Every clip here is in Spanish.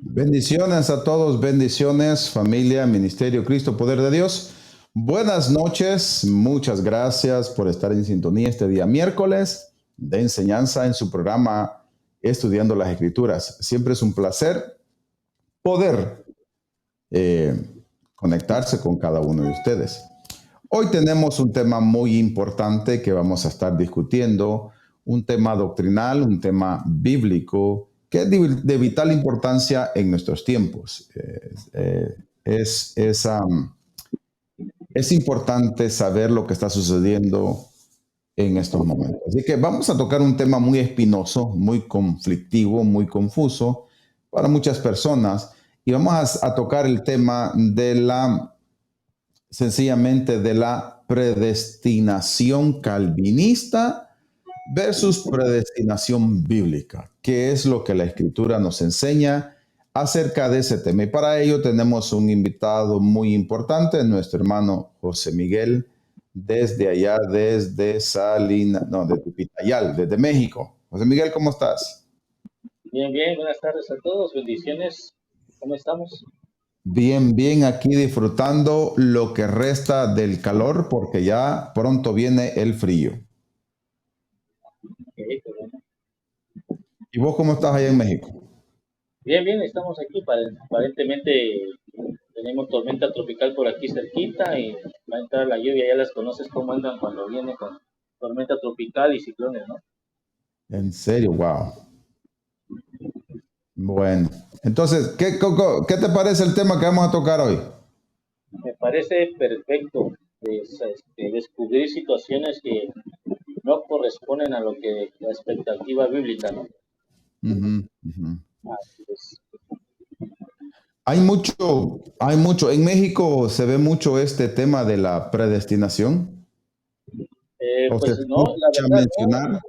Bendiciones a todos, bendiciones, familia, ministerio, Cristo, poder de Dios. Buenas noches, muchas gracias por estar en sintonía este día miércoles de enseñanza en su programa Estudiando las Escrituras. Siempre es un placer poder eh, conectarse con cada uno de ustedes. Hoy tenemos un tema muy importante que vamos a estar discutiendo, un tema doctrinal, un tema bíblico, que es de vital importancia en nuestros tiempos. Es, es, um, es importante saber lo que está sucediendo en estos momentos. Así que vamos a tocar un tema muy espinoso, muy conflictivo, muy confuso para muchas personas. Y vamos a tocar el tema sencillamente de la predestinación calvinista versus predestinación bíblica. ¿Qué es lo que la escritura nos enseña acerca de ese tema? Y para ello tenemos un invitado muy importante, nuestro hermano José Miguel, desde allá, desde Salina, no, de Tupitayal, desde México. José Miguel, ¿cómo estás? Bien, bien, buenas tardes a todos, bendiciones. ¿Cómo estamos? Bien, bien, aquí disfrutando lo que resta del calor porque ya pronto viene el frío. Ok, qué bueno. ¿Y vos cómo estás allá en México? Bien, bien, estamos aquí. Aparentemente tenemos tormenta tropical por aquí cerquita y va a entrar la lluvia. Ya las conoces cómo andan cuando viene con tormenta tropical y ciclones, ¿no? En serio, wow. Bueno, entonces, ¿qué te parece el tema que vamos a tocar hoy? Me parece perfecto descubrir situaciones que no corresponden a lo que la expectativa bíblica, ¿no? Ujú, ujú. Así es. En México se ve mucho este tema de la predestinación, o se Pues no, la escucha verdad no. mencionar.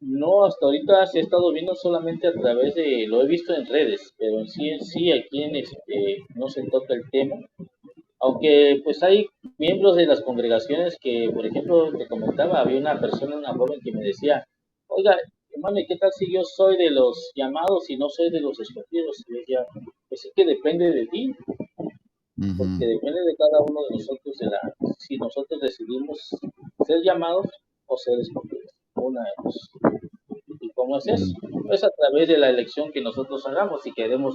No, hasta ahorita se ha estado viendo solamente a través de, lo he visto en redes, pero en sí, aquí no se toca el tema. Aunque pues hay miembros de las congregaciones que, por ejemplo, te comentaba, había una persona, una joven que me decía, oiga, hermano, ¿y qué tal si yo soy de los llamados y no soy de los escogidos? Y yo decía, pues es que depende de ti, porque Ujú, depende de cada uno de nosotros, si nosotros decidimos ser llamados o ser escogidos, una de dos. ¿Y cómo es eso? ujú. Es a través de la elección que nosotros hagamos. Si queremos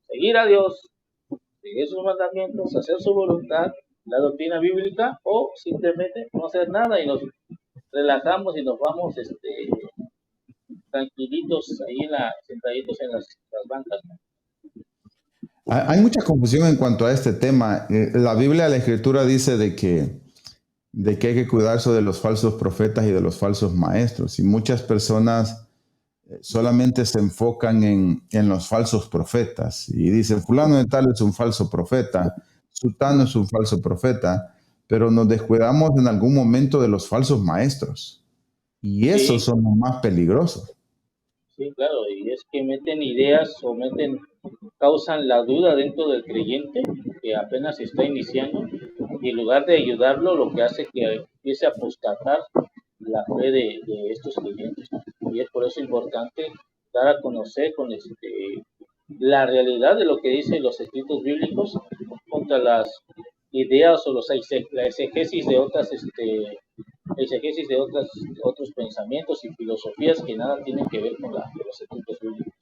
seguir a Dios, seguir sus mandamientos, hacer su voluntad, la doctrina bíblica, o simplemente no hacer nada y nos relajamos y nos vamos tranquilitos ahí sentaditos en las bancas. Hay mucha confusión en cuanto a este tema. La Biblia, la Escritura dice de que hay que cuidarse de los falsos profetas y de los falsos maestros. Y muchas personas solamente se enfocan en los falsos profetas y dicen, fulano de tal es un falso profeta, sutano es un falso profeta, pero nos descuidamos en algún momento de los falsos maestros. Y esos Sí, son los más peligrosos. sí, claro, y es que meten ideas o causan la duda dentro del creyente que apenas está iniciando y en lugar de ayudarlo, lo que hace que empiece a apostatar la fe de estos creyentes. Y es por eso importante dar a conocer la realidad de lo que dicen los escritos bíblicos contra las ideas o la exegesis de otros pensamientos y filosofías que nada tienen que ver con los escritos bíblicos.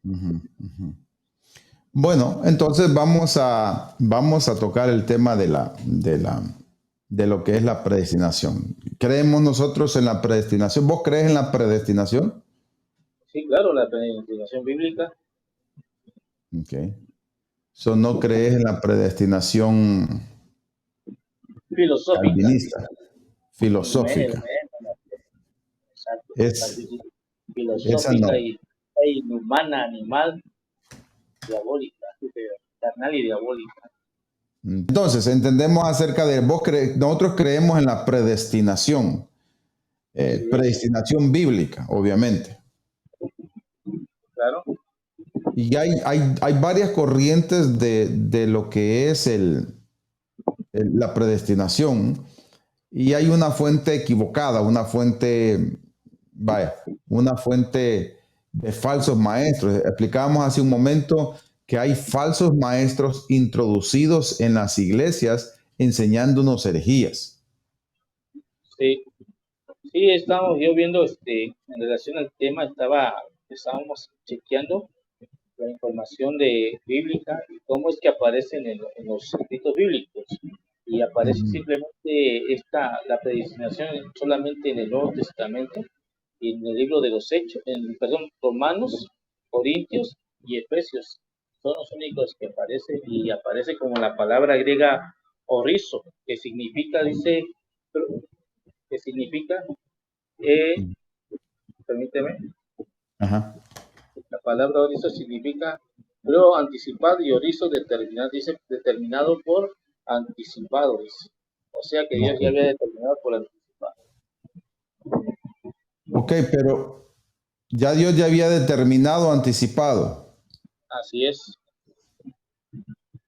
Ujú, ujú. Bueno, entonces vamos a tocar el tema de lo que es la predestinación. ¿Creemos nosotros en la predestinación? ¿Vos crees en la predestinación? Sí, claro, la predestinación bíblica Ok. So, ¿no crees en la predestinación filosófica, calvinista, filosófica? exacto, Es, esa filosófica no. y inhumana, animal, diabólica, carnal y diabólica. Entonces, entendemos acerca de, nosotros creemos en la predestinación, Así es, predestinación bíblica, obviamente. claro. Y hay varias corrientes de lo que es la predestinación. Y hay una fuente equivocada, una fuente, vaya, una fuente de falsos maestros. Explicábamos hace un momento que hay falsos maestros introducidos en las iglesias enseñándonos herejías. Sí, sí, estábamos yo viendo, en relación al tema, estábamos chequeando la información de bíblica y cómo es que aparecen en los escritos bíblicos. Y aparece Ujú, simplemente la predestinación solamente en el Nuevo Testamento y en el libro de los Hechos, perdón, Romanos, Corintios y Efesios. Son los únicos que aparecen y aparece como la palabra griega orizo, que significa, dice, que significa, eh, ujú. permíteme, Ajá. la palabra orizo significa luego anticipado y orizo determinado, dice determinado por anticipado, dice. O sea que Dios Ok, ya había determinado por anticipado. ok, pero ya Dios ya había determinado, anticipado. Así es.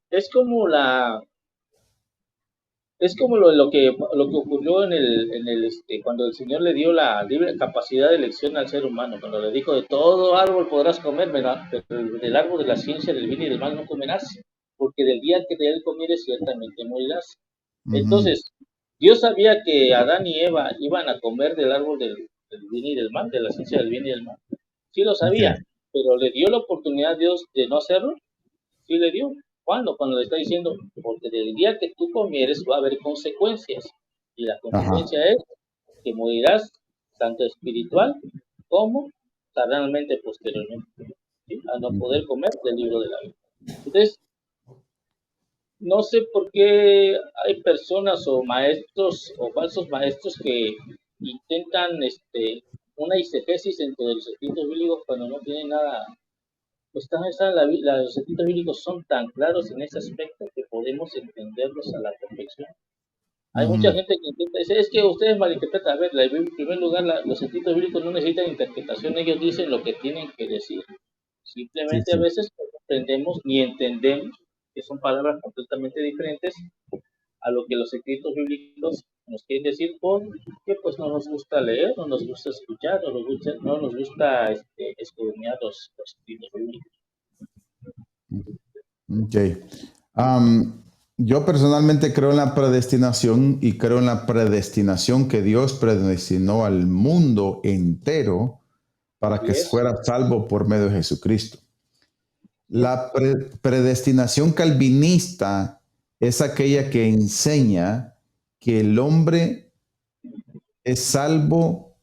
Es como la, es como lo que ocurrió cuando el Señor le dio la libre capacidad de elección al ser humano, cuando le dijo de todo árbol podrás comer, ¿verdad? Pero del árbol de la ciencia del bien y del mal no comerás, porque del día que de él comieres ciertamente morirás. Ujú, Entonces, Dios sabía que Adán y Eva iban a comer del árbol del bien y del mal, de la ciencia del bien y del mal. Sí lo sabía, ok, pero le dio la oportunidad a Dios de no hacerlo. Sí le dio. ¿Cuándo? Cuando le está diciendo, porque del día que tú comieres va a haber consecuencias. Y la ajá. consecuencia es que morirás tanto espiritual como carnalmente posteriormente, ¿sí? A no Ujú. poder comer del libro de la vida. Entonces, no sé por qué hay personas o maestros o falsos maestros que intentan una exegesis dentro de los escritos bíblicos cuando no tienen nada. Los escritos bíblicos son tan claros en ese aspecto que podemos entenderlos a la perfección. Hay mucha Ujú. gente que intenta decir, es que ustedes malinterpretan. A ver, en primer lugar, los escritos bíblicos no necesitan interpretación, ellos dicen lo que tienen que decir. Sí, Simplemente a sí. veces no comprendemos ni entendemos que son palabras completamente diferentes a lo que los escritos bíblicos nos quieren decir porque pues no nos gusta leer, no nos gusta escuchar, no nos gusta escudriñar los escritos bíblicos. Ok. Am, yo personalmente creo en la predestinación y creo en la predestinación que Dios predestinó al mundo entero para Así que es. fuera salvo por medio de Jesucristo. La predestinación calvinista es aquella que enseña que el hombre es salvo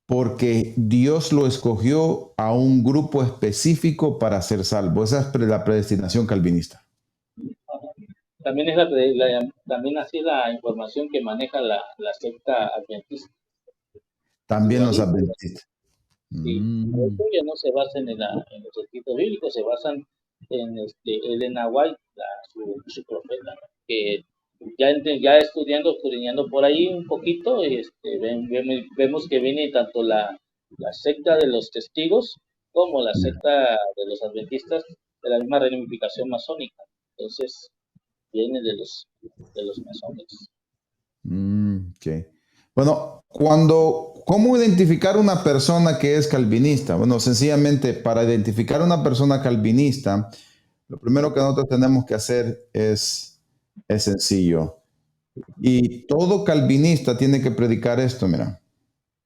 porque Dios lo escogió a un grupo específico para ser salvo. Esa es la predestinación calvinista. También también así la información que maneja la secta adventista. También los Igualito, adventistas. sí. Pero Mm, esto ya no se basan en los escritos bíblicos, se basan en Elena White, su profeta, ¿no? Que ya escudriñando por ahí un poquito, vemos que viene tanto la secta de los testigos como la secta de los adventistas de la misma ramificación masónica. Entonces, viene de los masones. ok. Bueno, ¿cómo identificar una persona que es calvinista? Bueno, sencillamente para identificar una persona calvinista, lo primero que nosotros tenemos que hacer es sencillo. Y todo calvinista tiene que predicar esto, mira.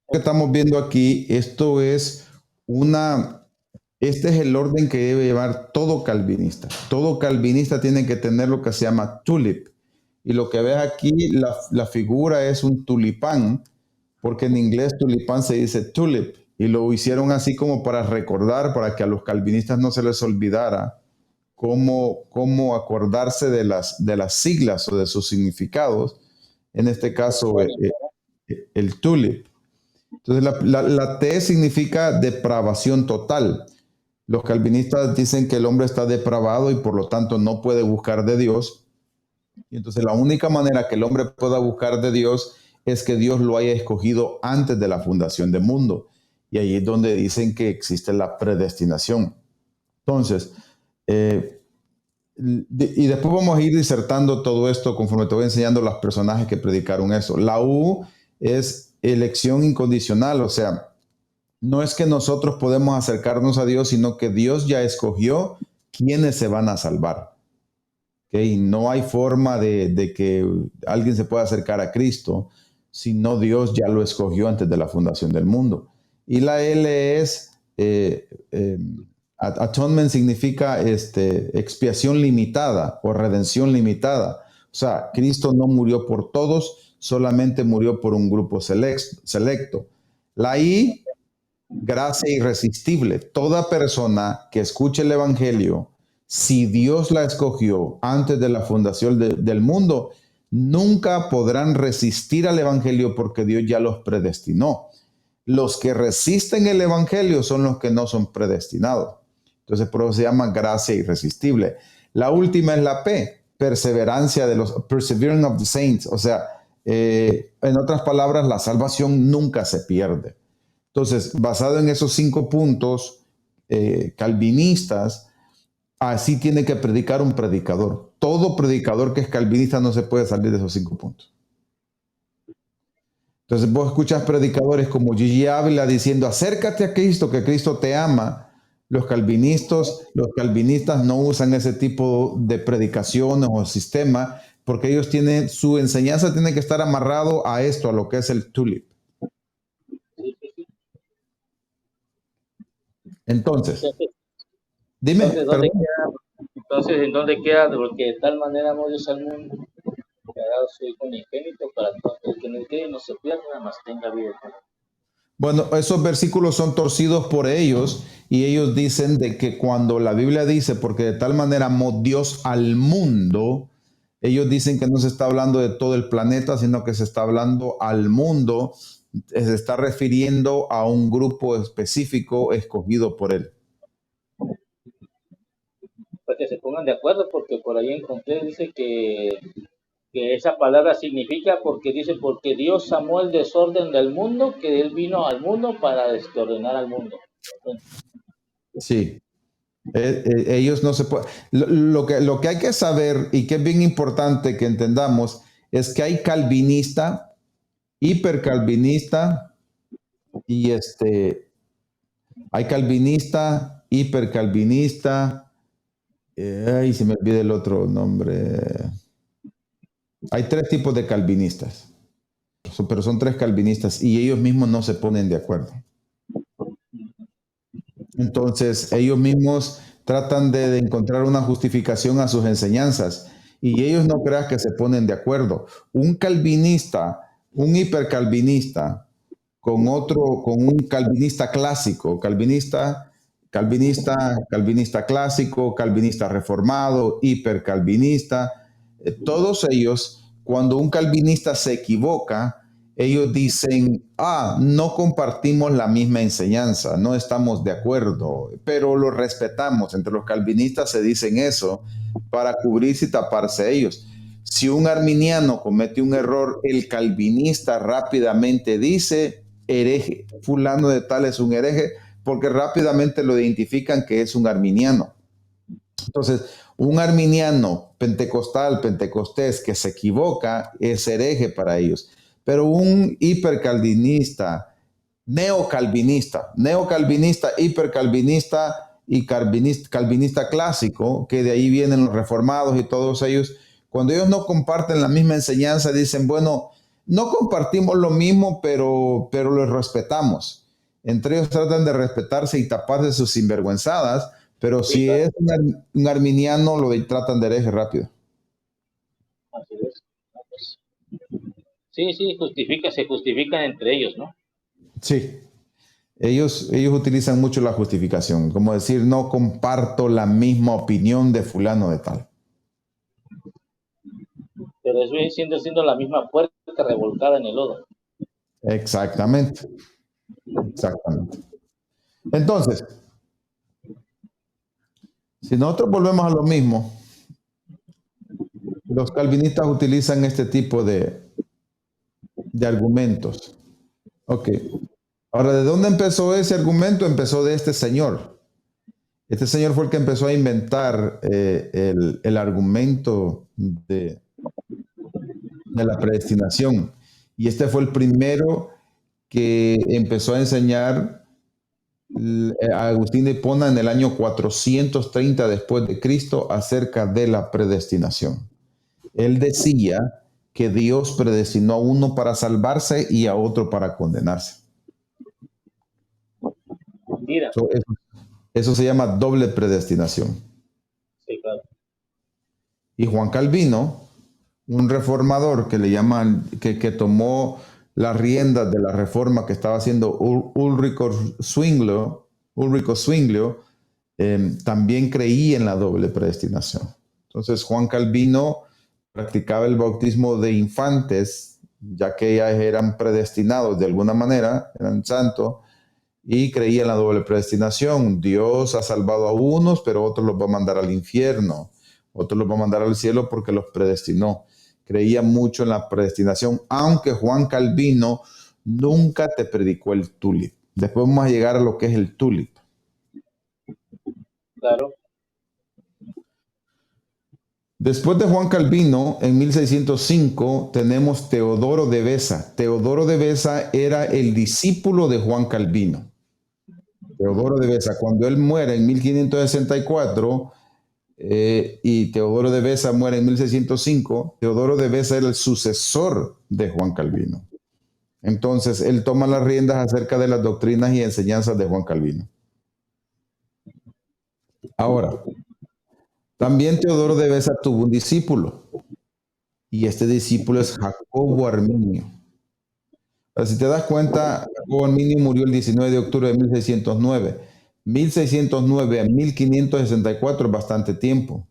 Lo que estamos viendo aquí, este es el orden que debe llevar todo calvinista. Todo calvinista tiene que tener lo que se llama tulip. Y lo que ves aquí, la figura es un tulipán, porque en inglés tulipán se dice tulip. Y lo hicieron así como para recordar, para que a los calvinistas no se les olvidara cómo acordarse de las siglas o de sus significados. En este caso, el tulip. Entonces, la T significa depravación total. Los calvinistas dicen que el hombre está depravado y por lo tanto no puede buscar de Dios. Y entonces la única manera que el hombre pueda buscar de Dios es que Dios lo haya escogido antes de la fundación del mundo. Y ahí es donde dicen que existe la predestinación. Entonces, eh, y después vamos a ir disertando todo esto conforme te voy enseñando los personajes que predicaron eso. La U es elección incondicional, o sea, no es que nosotros podemos acercarnos a Dios, sino que Dios ya escogió quiénes se van a salvar. ¿Okay? No hay forma de que alguien se pueda acercar a Cristo, sino Dios ya lo escogió antes de la fundación del mundo. Y la L es, atonement significa expiación limitada o redención limitada. O sea, Cristo no murió por todos, solamente murió por un grupo selecto. La I, gracia irresistible. Toda persona que escuche el Evangelio, si Dios la escogió antes de la fundación del mundo, nunca podrán resistir al Evangelio porque Dios ya los predestinó. Los que resisten el Evangelio son los que no son predestinados. Entonces, por eso se llama gracia irresistible. La última es la P, perseverancia de los, persevering of the saints. O sea, en otras palabras, la salvación nunca se pierde. Entonces, basado en esos 5 puntos calvinistas, así tiene que predicar un predicador. Todo predicador que es calvinista no se puede salir de esos 5 puntos. Entonces, vos escuchas predicadores como Gigi Ávila diciendo, acércate a Cristo, que Cristo te ama. Los calvinistas no usan ese tipo de predicaciones o sistema porque ellos tienen, su enseñanza tiene que estar amarrado a esto, a lo que es el tulip. Entonces, dime, entonces, ¿en dónde queda? Porque de tal manera amó Dios al mundo, que ha dado su Hijo unigénito para que el que no cree no se pierda, mas tenga vida eterna. Bueno, esos versículos son torcidos por ellos y ellos dicen de que cuando la Biblia dice, porque de tal manera amó Dios al mundo, ellos dicen que no se está hablando de todo el planeta, sino que se está hablando al mundo, se está refiriendo a un grupo específico escogido por él. Para que se pongan de acuerdo, porque por ahí encontré, dice que esa palabra significa, porque dice, porque Dios amó el desorden del mundo, que Él vino al mundo para desordenar al mundo. Sí. Ellos no se pueden. Lo que hay que saber y que es bien importante que entendamos es que hay calvinista, hipercalvinista y hay calvinista, hipercalvinista, ay, se me olvida el otro nombre. Hay 3 tipos de calvinistas, pero son 3 calvinistas y ellos mismos no se ponen de acuerdo. Entonces, ellos mismos tratan de encontrar una justificación a sus enseñanzas y ellos no crean que se ponen de acuerdo. Un calvinista, un hipercalvinista, con un calvinista clásico, calvinista clásico, calvinista reformado, hipercalvinista, todos ellos, cuando un calvinista se equivoca, ellos dicen, no compartimos la misma enseñanza, no estamos de acuerdo, pero lo respetamos. Entre los calvinistas se dicen eso para cubrirse y taparse ellos. Si un arminiano comete un error, el calvinista rápidamente dice, hereje, fulano de tal es un hereje, porque rápidamente lo identifican que es un arminiano. Entonces, un arminiano pentecostés que se equivoca es hereje para ellos. Pero un hipercalvinista, neocalvinista, hipercalvinista y calvinista clásico, que de ahí vienen los reformados y todos ellos, cuando ellos no comparten la misma enseñanza, dicen, bueno, no compartimos lo mismo, pero los respetamos. Entre ellos tratan de respetarse y taparse sus sinvergüenzadas, pero si es un arminiano, lo tratan de hereje rápido. Así es. Sí, se justifican entre ellos, ¿no? Sí. Ellos utilizan mucho la justificación, como decir, no comparto la misma opinión de fulano de tal. Pero eso viene siendo la misma puerta revolcada en el lodo. Exactamente. Entonces, si nosotros volvemos a lo mismo, los calvinistas utilizan este tipo de argumentos. Ok. Ahora, ¿de dónde empezó ese argumento? Empezó de este señor. Este señor fue el que empezó a inventar el argumento de la predestinación. Y este fue el primero que empezó a enseñar Agustín de Hipona en el año 430 después de Cristo acerca de la predestinación. Él decía que Dios predestinó a uno para salvarse y a otro para condenarse. Mira, Eso se llama doble predestinación. sí, claro. Y Juan Calvino, un reformador que le llaman, que tomó las riendas de la reforma que estaba haciendo Ulrico Zwinglio, también creía en la doble predestinación. Entonces Juan Calvino practicaba el bautismo de infantes, ya que ellas eran predestinados de alguna manera, eran santos, y creía en la doble predestinación. Dios ha salvado a unos, pero otros los va a mandar al infierno, otros los va a mandar al cielo porque los predestinó. Creía mucho en la predestinación, aunque Juan Calvino nunca te predicó el tulip. Después vamos a llegar a lo que es el tulip. Claro. Después de Juan Calvino, en 1605, tenemos Teodoro de Beza. Teodoro de Beza era el discípulo de Juan Calvino. Teodoro de Beza, cuando él muere en 1564 y Teodoro de Beza muere en 1605, Teodoro de Beza era el sucesor de Juan Calvino. Entonces, él toma las riendas acerca de las doctrinas y enseñanzas de Juan Calvino. Ahora, también Teodoro de Beza tuvo un discípulo, y este discípulo es Jacobo Arminio. Pero si te das cuenta, Jacobo Arminio murió el 19 de octubre de 1609. 1609 a 1564 es bastante tiempo.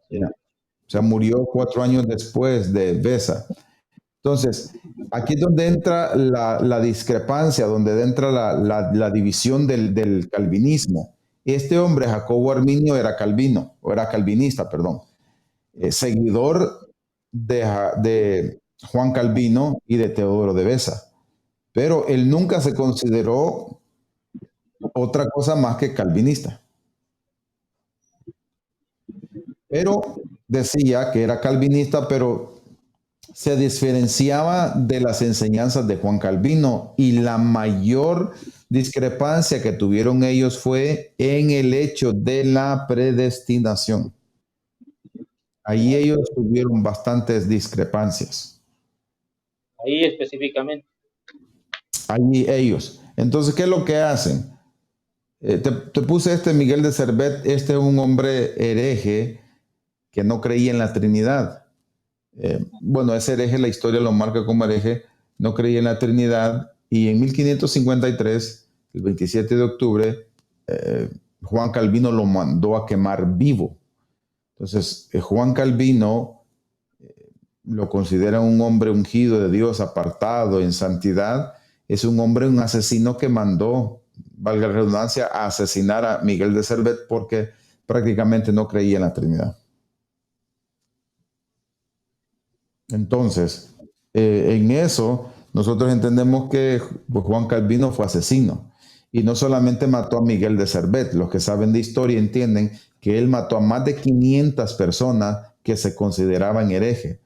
Ya. O sea, murió 4 años después de Beza. Entonces, aquí es donde entra la discrepancia, donde entra la división del calvinismo. Este hombre, Jacobo Arminio, era calvinista, perdón, seguidor de Juan Calvino y de Teodoro de Beza. Pero él nunca se consideró otra cosa más que calvinista. Pero decía que era calvinista, pero se diferenciaba de las enseñanzas de Juan Calvino, y la mayor discrepancia que tuvieron ellos fue en el hecho de la predestinación. Ahí ellos tuvieron bastantes discrepancias. Ahí específicamente. Allí ellos. Entonces, ¿qué es lo que hacen? Te puse Miguel de Servet. Este es un hombre hereje que no creía en la Trinidad. Bueno, ese hereje, la historia lo marca como hereje, no creía en la Trinidad, y en 1553, el 27 de octubre, Juan Calvino lo mandó a quemar vivo. Entonces, Juan Calvino lo considera un hombre ungido de Dios, apartado en santidad. Es un hombre, un asesino que mandó, valga la redundancia, a asesinar a Miguel de Servet porque prácticamente no creía en la Trinidad. Entonces, en eso, nosotros entendemos que Juan Calvino fue asesino. Y no solamente mató a Miguel de Servet. Los que saben de historia entienden que él mató a más de 500 personas que se consideraban herejes,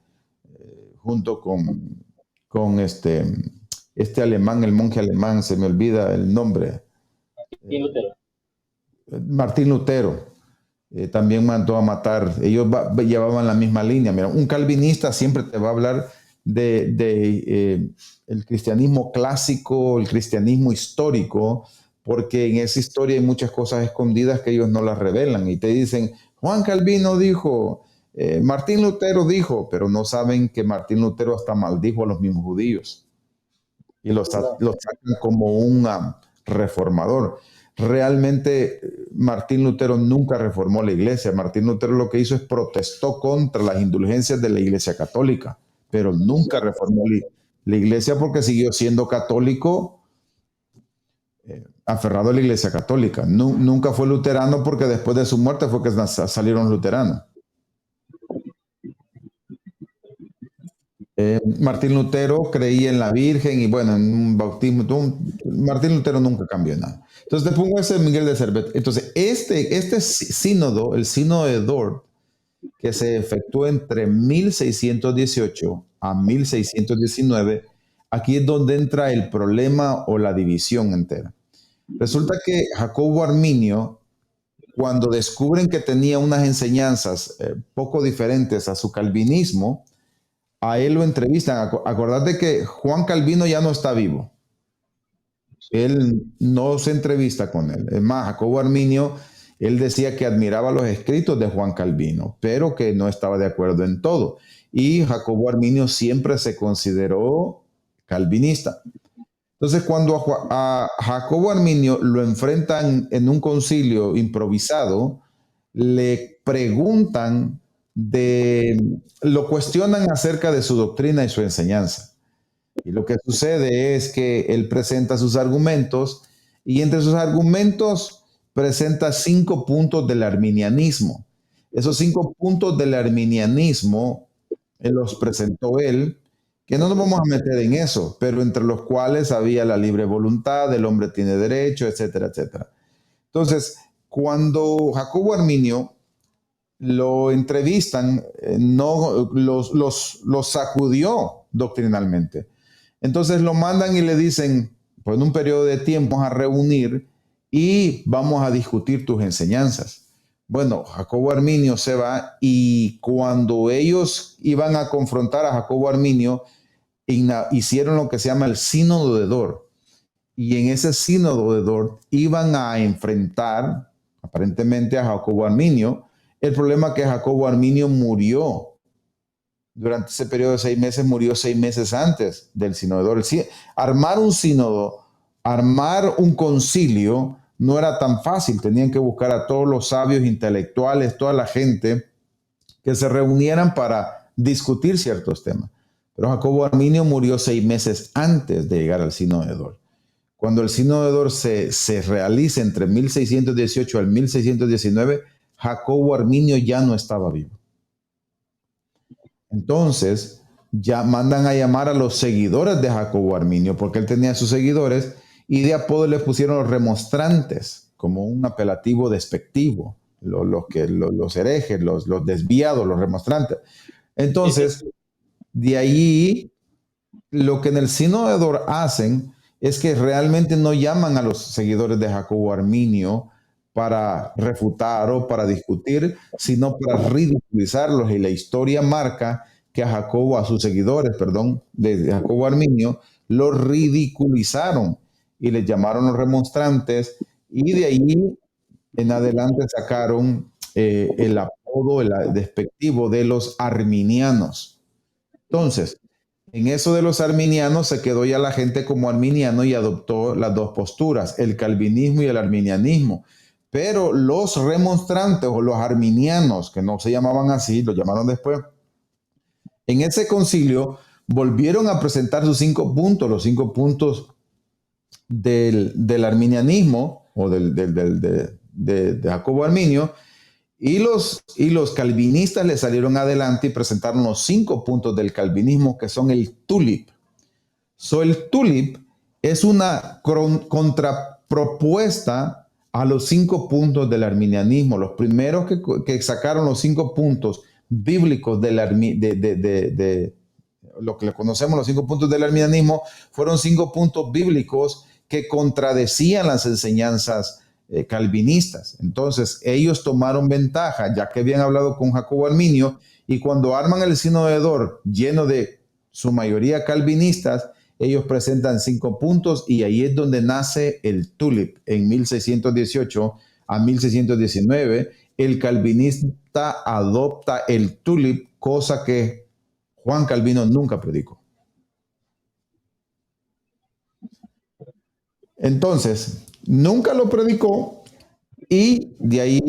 junto con este alemán, el monje alemán, se me olvida el nombre. Martín Lutero. También mandó a matar. Ellos llevaban la misma línea. Mira, un calvinista siempre te va a hablar de el cristianismo clásico, el cristianismo histórico, porque en esa historia hay muchas cosas escondidas que ellos no las revelan, y te dicen, Juan Calvino dijo, Martín Lutero dijo, pero no saben que Martín Lutero hasta maldijo a los mismos judíos y los sacan como un reformador. Realmente Martín Lutero nunca reformó la iglesia. Martín Lutero lo que hizo es protestó contra las indulgencias de la iglesia católica, pero nunca reformó la iglesia porque siguió siendo católico, aferrado a la iglesia católica. Nunca fue luterano porque después de su muerte fue que salieron luteranos. Martín Lutero creía en la Virgen y bueno, en un bautismo. Martín Lutero nunca cambió nada. Entonces te pongo ese Miguel de Servet. Entonces este sínodo, el sínodo de Dort, que se efectuó entre 1618 a 1619, aquí es donde entra el problema o la división entera. Resulta que Jacobo Arminio, cuando descubren que tenía unas enseñanzas poco diferentes a su calvinismo, a él lo entrevistan. Acordate que Juan Calvino ya no está vivo. Él no se entrevista con él. Es más, Jacobo Arminio, él decía que admiraba los escritos de Juan Calvino, pero que no estaba de acuerdo en todo. Y Jacobo Arminio siempre se consideró calvinista. Entonces, cuando a Jacobo Arminio lo enfrentan en un concilio improvisado, le preguntan lo cuestionan acerca de su doctrina y su enseñanza. Y lo que sucede es que él presenta sus argumentos y entre sus argumentos presenta 5 puntos del arminianismo. Esos 5 puntos del arminianismo los presentó él, que no nos vamos a meter en eso, pero entre los cuales había la libre voluntad, el hombre tiene derecho, etcétera, etcétera. Entonces, cuando Jacobo Arminio lo entrevistan, no los sacudió doctrinalmente. Entonces lo mandan y le dicen, pues en un periodo de tiempo vamos a reunir y vamos a discutir tus enseñanzas. Bueno, Jacobo Arminio se va y cuando ellos iban a confrontar a Jacobo Arminio, hicieron lo que se llama el sínodo de Dort. Y en ese sínodo de Dort iban a enfrentar aparentemente a Jacobo Arminio. El problema es que Jacobo Arminio murió durante ese periodo de 6 meses, murió 6 meses antes del sínodo. Armar un sínodo, armar un concilio, no era tan fácil. Tenían que buscar a todos los sabios intelectuales, toda la gente que se reunieran para discutir ciertos temas. Pero Jacobo Arminio murió 6 meses antes de llegar al sínodo de Dort. Cuando el sínodo de Dort se realiza entre 1618 al 1619, Jacobo Arminio ya no estaba vivo. Entonces, ya mandan a llamar a los seguidores de Jacobo Arminio, porque él tenía sus seguidores, y de apodo le pusieron los remonstrantes, como un apelativo despectivo, los herejes, los desviados, los remonstrantes. Entonces, de ahí, lo que en el sínodo de Dort hacen es que realmente no llaman a los seguidores de Jacobo Arminio para refutar o para discutir, sino para ridiculizarlos. Y la historia marca que a sus seguidores, perdón, de Jacobo Arminio, los ridiculizaron y les llamaron los remonstrantes y de ahí en adelante sacaron el apodo, el despectivo de los arminianos. Entonces, en eso de los arminianos se quedó ya la gente como arminiano y adoptó las dos posturas, el calvinismo y el arminianismo. Pero los remonstrantes o los arminianos, que no se llamaban así, lo llamaron después, en ese concilio volvieron a presentar sus 5 puntos, los 5 puntos del arminianismo o de Jacobo Arminio, y los calvinistas le salieron adelante y presentaron los 5 puntos del calvinismo, que son el tulip. El tulip es una contrapropuesta a los 5 puntos del arminianismo. Los primeros que sacaron los 5 puntos bíblicos de lo que le conocemos los 5 puntos del arminianismo fueron 5 puntos bíblicos que contradecían las enseñanzas calvinistas. Entonces ellos tomaron ventaja, ya que habían hablado con Jacobo Arminio, y cuando arman el sínodo de Dort lleno de su mayoría calvinistas, ellos presentan 5 puntos y ahí es donde nace el tulip en 1618 a 1619. El calvinista adopta el tulip, cosa que Juan Calvino nunca predicó. Entonces, nunca lo predicó y de ahí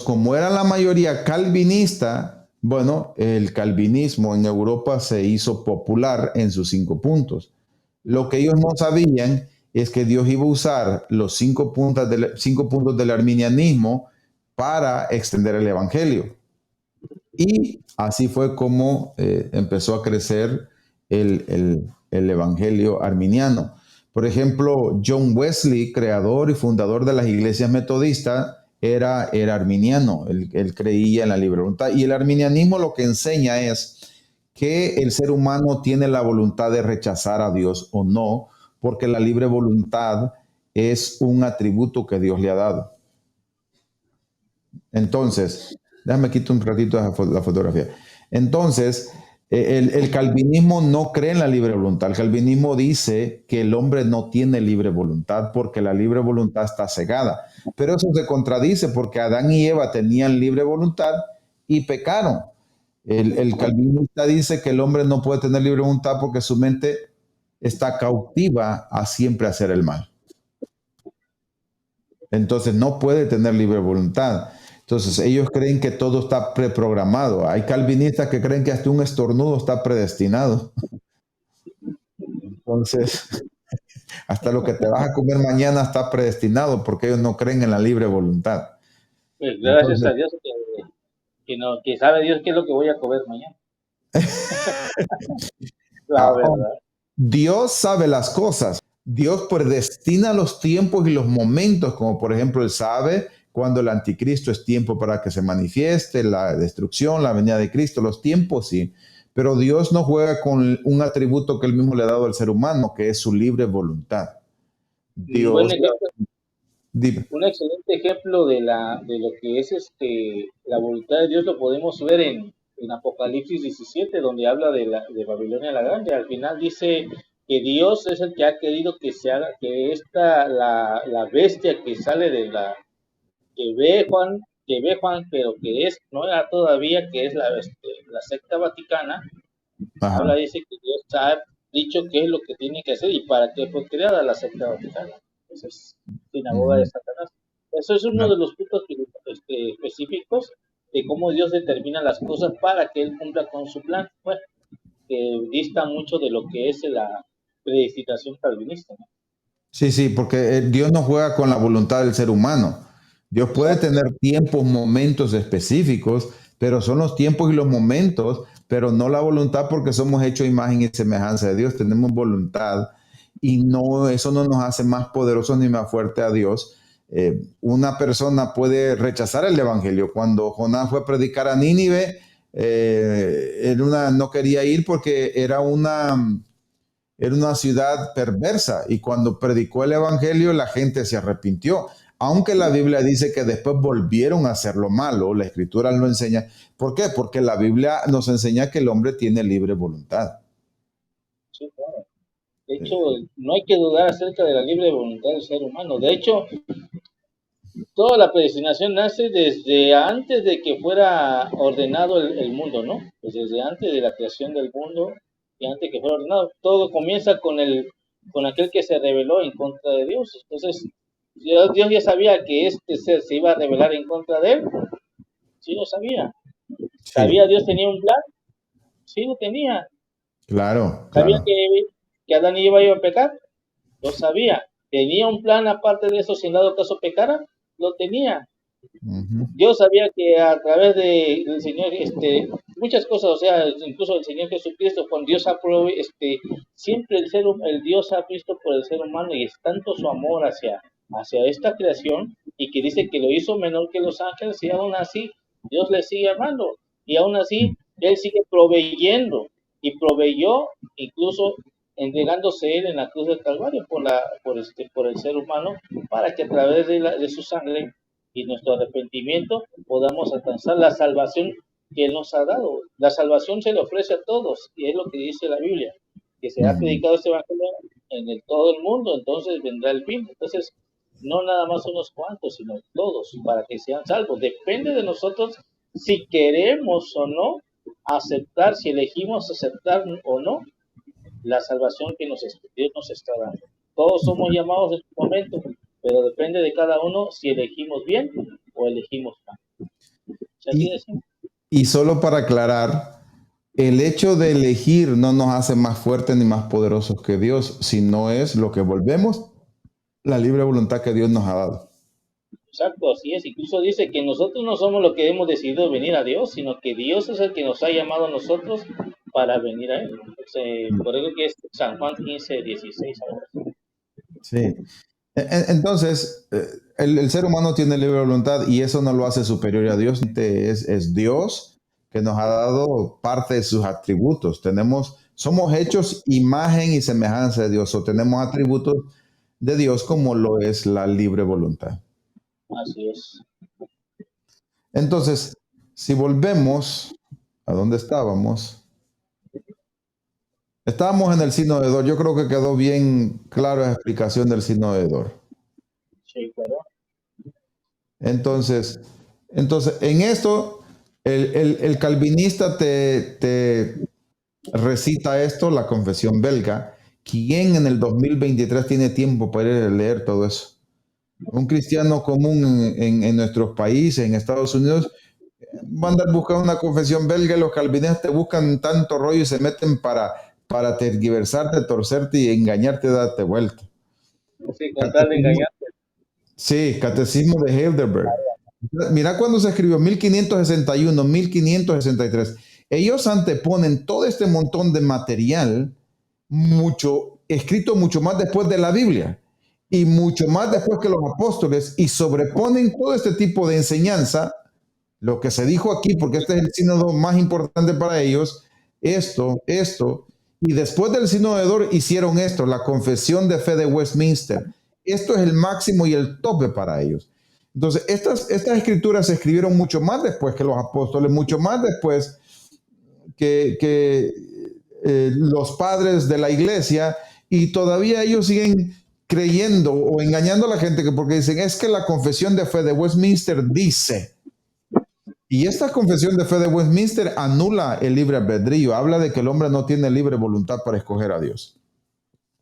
como era la mayoría calvinista, bueno, el calvinismo en Europa se hizo popular en sus 5 puntos. Lo que ellos no sabían es que Dios iba a usar los 5 puntos del arminianismo para extender el evangelio. Y así fue como empezó a crecer el evangelio arminiano. Por ejemplo, John Wesley, creador y fundador de las iglesias metodistas, era arminiano. Él creía en la libre voluntad. Y el arminianismo lo que enseña es que el ser humano tiene la voluntad de rechazar a Dios o no, porque la libre voluntad es un atributo que Dios le ha dado. Entonces, déjame quitar un ratito la fotografía. Entonces, el calvinismo no cree en la libre voluntad. El calvinismo dice que el hombre no tiene libre voluntad porque la libre voluntad está cegada. Pero eso se contradice porque Adán y Eva tenían libre voluntad y pecaron. El calvinista dice que el hombre no puede tener libre voluntad porque su mente está cautiva a siempre hacer el mal. Entonces no puede tener libre voluntad. Entonces ellos creen que todo está preprogramado. Hay calvinistas que creen que hasta un estornudo está predestinado. Entonces, hasta lo que te vas a comer mañana está predestinado porque ellos no creen en la libre voluntad. Pues gracias a Dios que sabe Dios qué es lo que voy a comer mañana. La verdad. Dios sabe las cosas. Dios predestina los tiempos y los momentos, como por ejemplo Él sabe cuando el anticristo es tiempo para que se manifieste, la destrucción, la venida de Cristo, los tiempos sí. Pero Dios no juega con un atributo que Él mismo le ha dado al ser humano, que es su libre voluntad. Dios, un excelente ejemplo de lo que es la voluntad de Dios lo podemos ver en Apocalipsis 17, donde habla de Babilonia la Grande. Al final dice que Dios es el que ha querido que se haga, que la bestia que sale que ve Juan, pero que no era todavía, que es la secta vaticana. Ahora dice que Dios ha dicho qué es lo que tiene que hacer y para qué fue creada la secta vaticana. Esa es sinagoga de Satanás. Eso es uno de los puntos específicos de cómo Dios determina las cosas para que Él cumpla con su plan, bueno, que dista mucho de lo que es la predestinación calvinista, ¿no? Sí, porque Dios no juega con la voluntad del ser humano. Dios puede tener tiempos, momentos específicos, pero son los tiempos y los momentos, pero no la voluntad porque somos hechos a imagen y semejanza de Dios. Tenemos voluntad y eso no nos hace más poderosos ni más fuertes a Dios. Una persona puede rechazar el evangelio. Cuando Jonás fue a predicar a Nínive, no quería ir porque era una ciudad perversa y cuando predicó el evangelio la gente se arrepintió. Aunque la Biblia dice que después volvieron a hacer lo malo, la escritura lo enseña. ¿Por qué? Porque la Biblia nos enseña que el hombre tiene libre voluntad. Sí, claro. De hecho, no hay que dudar acerca de la libre voluntad del ser humano. De hecho, toda la predestinación nace desde antes de que fuera ordenado el mundo, ¿no? Pues desde antes de la creación del mundo y antes que fuera ordenado. Todo comienza con aquel que se rebeló en contra de Dios. Entonces, Dios ya sabía que este ser se iba a rebelar en contra de él. Sí lo sabía. Sí. ¿Sabía Dios tenía un plan? Sí lo tenía. Claro. ¿Sabía que Adán y Eva iban a pecar? Lo sabía. ¿Tenía un plan aparte de eso si en dado caso pecara? Lo tenía. Dios sabía que a través del Señor, muchas cosas, o sea, incluso el Señor Jesucristo, cuando Dios siempre el Dios ha visto por el ser humano y es tanto su amor hacia esta creación y que dice que lo hizo menor que los ángeles y aún así Dios le sigue amando y aún así Él sigue proveyendo y proveyó incluso entregándose Él en la cruz del Calvario por el ser humano para que a través de su sangre y nuestro arrepentimiento podamos alcanzar la salvación que Él nos ha dado. La salvación se le ofrece a todos y es lo que dice la Biblia, que será predicado este evangelio en todo el mundo, entonces vendrá el fin. Entonces, no nada más unos cuantos, sino todos, para que sean salvos. Depende de nosotros si queremos o no aceptar, si elegimos aceptar o no la salvación que Dios nos está dando. Todos somos llamados en su momento, pero depende de cada uno si elegimos bien o elegimos mal. Y solo para aclarar, el hecho de elegir no nos hace más fuertes ni más poderosos que Dios, sino es lo que volvemos, la libre voluntad que Dios nos ha dado. Exacto, así es. Incluso dice que nosotros no somos los que hemos decidido venir a Dios, sino que Dios es el que nos ha llamado a nosotros para venir a Él. Entonces, por eso que es San Juan 15, 16. Sí. Entonces, el ser humano tiene libre voluntad y eso no lo hace superior a Dios. Es Dios que nos ha dado parte de sus atributos. Somos hechos imagen y semejanza de Dios, o tenemos atributos de Dios como lo es la libre voluntad. Así es. Entonces, si volvemos a donde estábamos en el signo de Dor. Yo creo que quedó bien claro la explicación del signo de Dor. Sí, claro. Entonces, en esto, el calvinista te recita esto, la confesión belga. ¿Quién en el 2023 tiene tiempo para ir a leer todo eso? Un cristiano común en nuestros países, en Estados Unidos, va a andar buscando una confesión belga y los calvinistas te buscan tanto rollo y se meten para tergiversarte, torcerte y engañarte, darte vuelta. Sí, con tal de Catecismo, engañar. sí, Catecismo de Heidelberg. Mira cuando se escribió 1561, 1563. Ellos anteponen todo este montón de material, escrito mucho más después de la Biblia y mucho más después que los apóstoles, y sobreponen todo este tipo de enseñanza, lo que se dijo aquí, porque este es el sínodo más importante para ellos, y después del sínodo de Dort hicieron esto, la confesión de fe de Westminster. Esto es el máximo y el tope para ellos. Entonces, estas escrituras se escribieron mucho más después que los apóstoles, mucho más después que los padres de la iglesia, y todavía ellos siguen creyendo o engañando a la gente porque dicen, es que la confesión de fe de Westminster dice, y esta confesión de fe de Westminster anula el libre albedrío, habla de que el hombre no tiene libre voluntad para escoger a Dios.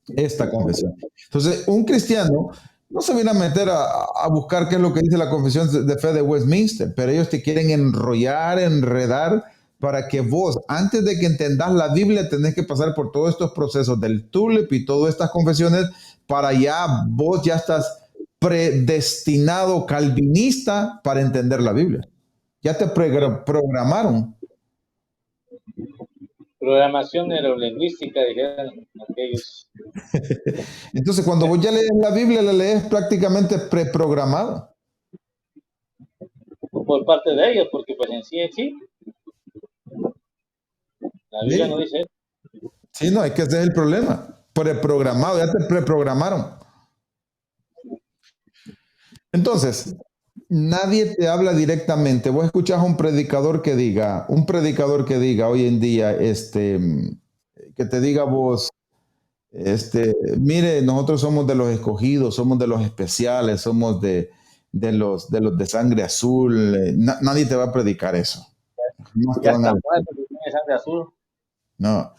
Esta confesión. Entonces, un cristiano no se viene a meter a buscar qué es lo que dice la confesión de fe de Westminster, pero ellos te quieren enrollar, enredar, para que vos, antes de que entendas la Biblia, tenés que pasar por todos estos procesos del tulip y todas estas confesiones, para ya vos ya estás predestinado calvinista para entender la Biblia. Ya te programaron. Programación neurolingüística, dijeron aquellos. Entonces, cuando vos ya lees la Biblia, la lees prácticamente preprogramada. Por parte de ellos, porque pues en sí, la Biblia no Sí, dice eso. sí, no, es que ese es el problema. Preprogramado, ya te preprogramaron. Entonces, nadie te habla directamente. Vos escuchás a un predicador que diga hoy en día, que te diga vos, mire, nosotros somos de los escogidos, somos de los especiales, somos de los de sangre azul. Nadie te va a predicar eso. No te Ya van a está decir. muerto, que tiene sangre azul. No,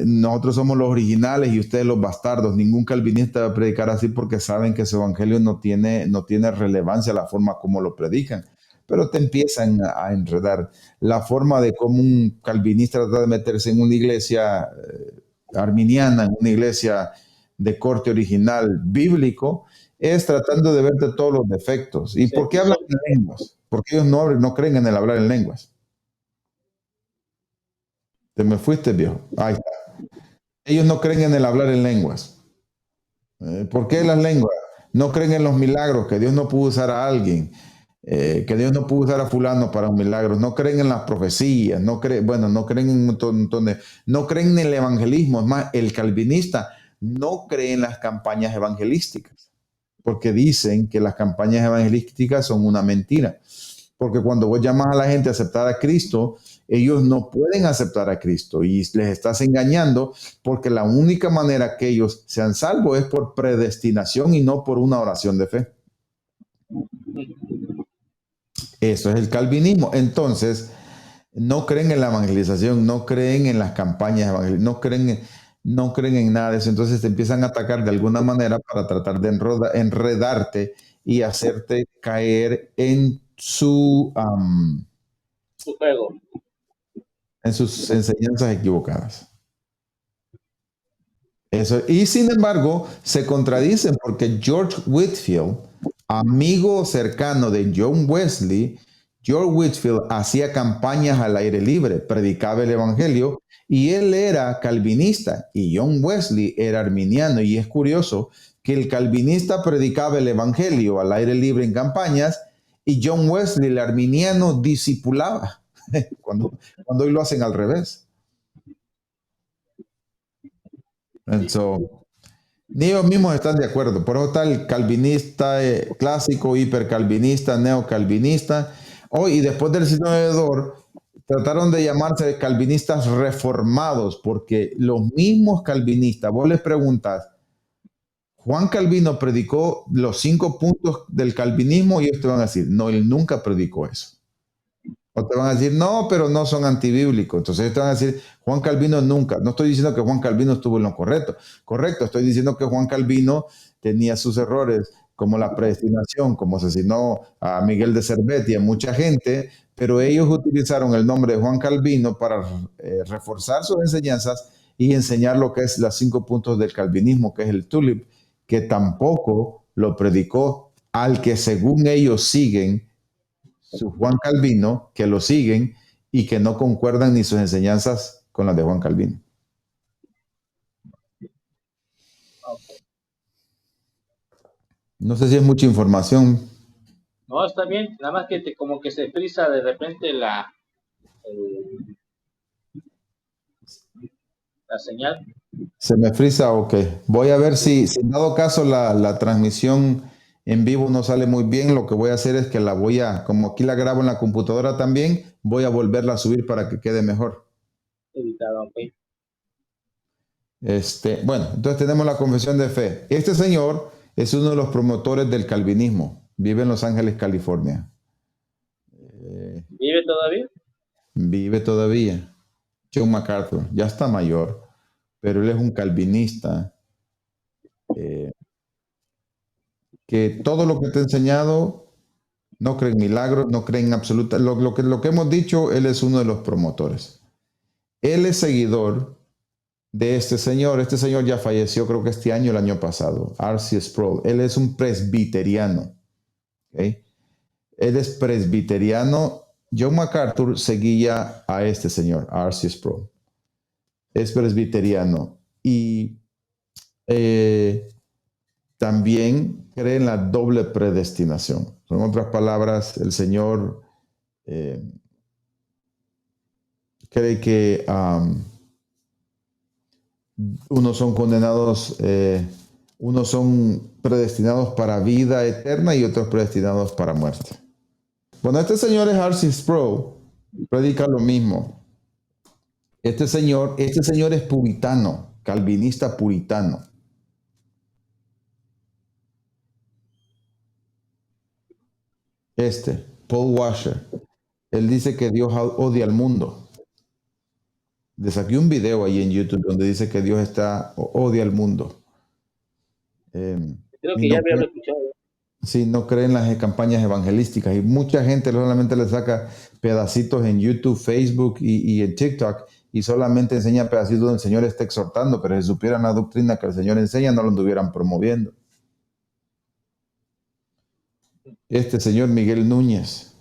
nosotros somos los originales y ustedes los bastardos. Ningún calvinista va a predicar así porque saben que su evangelio no tiene relevancia la forma como lo predican. Pero te empiezan a enredar. La forma de cómo un calvinista trata de meterse en una iglesia arminiana, en una iglesia de corte original bíblico, es tratando de verte todos los defectos. ¿Y Se por qué hablan puso, en lenguas? Porque ellos no creen en el hablar en lenguas. Te me fuiste, viejo. Ahí está. Ellos no creen en el hablar en lenguas. ¿Por qué las lenguas? No creen en los milagros, que Dios no pudo usar a alguien, que Dios no pudo usar a fulano para un milagro. No creen en las profecías, no creen en un montón no creen en el evangelismo. Es más, el calvinista no cree en las campañas evangelísticas, porque dicen que las campañas evangelísticas son una mentira. Porque cuando vos llamas a la gente a aceptar a Cristo, ellos no pueden aceptar a Cristo y les estás engañando, porque la única manera que ellos sean salvos es por predestinación y no por una oración de fe. Eso es el calvinismo. Entonces, no creen en la evangelización, no creen en las campañas evangelísticas, no creen en nada de eso. Entonces te empiezan a atacar de alguna manera para tratar de enredarte y hacerte caer su juego. en sus enseñanzas equivocadas. Eso, y sin embargo, se contradicen porque George Whitefield, amigo cercano de John Wesley, George Whitefield hacía campañas al aire libre, predicaba el evangelio, y él era calvinista y John Wesley era arminiano. Y es curioso que el calvinista predicaba el evangelio al aire libre en campañas, y John Wesley, el arminiano, discipulaba, cuando hoy lo hacen al revés. And so, Ni ellos mismos están de acuerdo. Por eso está el calvinista clásico, hipercalvinista, neocalvinista. Hoy, y después del signo de Dor, trataron de llamarse calvinistas reformados, porque los mismos calvinistas, vos les preguntas, Juan Calvino predicó los 5 puntos del calvinismo y ellos te van a decir, no, él nunca predicó eso. O te van a decir, no, pero no son antibíblicos. Entonces ellos te van a decir, Juan Calvino nunca. No estoy diciendo que Juan Calvino estuvo en lo correcto. Correcto, estoy diciendo que Juan Calvino tenía sus errores, como la predestinación, como asesinó a Miguel de Cervet y a mucha gente, pero ellos utilizaron el nombre de Juan Calvino para reforzar sus enseñanzas y enseñar lo que es los 5 puntos del calvinismo, que es el tulip, que tampoco lo predicó al que según ellos siguen su Juan Calvino, que lo siguen y que no concuerdan ni sus enseñanzas con las de Juan Calvino. Ok. No sé si es mucha información. No, está bien, nada más que como que se frisa de repente el- la señal. Se me frisa, ok. Voy a ver si en dado caso la transmisión en vivo no sale muy bien. Lo que voy a hacer es que la voy a, como aquí la grabo en la computadora también, voy a volverla a subir para que quede mejor. Editado, ok. Bueno, entonces tenemos la confesión de fe. Este señor es uno de los promotores del calvinismo. Vive en Los Ángeles, California. ¿Vive todavía? Vive todavía. John MacArthur, ya está mayor, pero él es un calvinista eh, que todo lo que te he enseñado no cree en milagros, no cree en absoluta. Lo que hemos dicho, él es uno de los promotores. Él es seguidor de este señor. Este señor ya falleció, creo que este año, el año pasado. R.C. Sproul. Él es un presbiteriano. ¿Okay? Él es presbiteriano. John MacArthur seguía a este señor, R.C. Sproul. Es presbiteriano. Y eh, también cree en la doble predestinación. En otras palabras, el Señor eh, cree que unos son condenados, unos son predestinados para vida eterna y otros predestinados para muerte. Bueno, este señor es R.C. Sproul, predica lo mismo. Este señor es puritano, calvinista puritano. Paul Washer, él dice que Dios odia al mundo. Le saqué un video ahí en YouTube donde dice que Dios odia al mundo. Eh, Creo y que ya no había cree, escuchado. sí, no cree en las campañas evangelísticas. Y mucha gente solamente le saca pedacitos en YouTube, Facebook y en TikTok y solamente enseña pedacitos donde el Señor está exhortando, pero si supieran la doctrina que el Señor enseña, no lo estuvieran promoviendo. Este señor Miguel Núñez,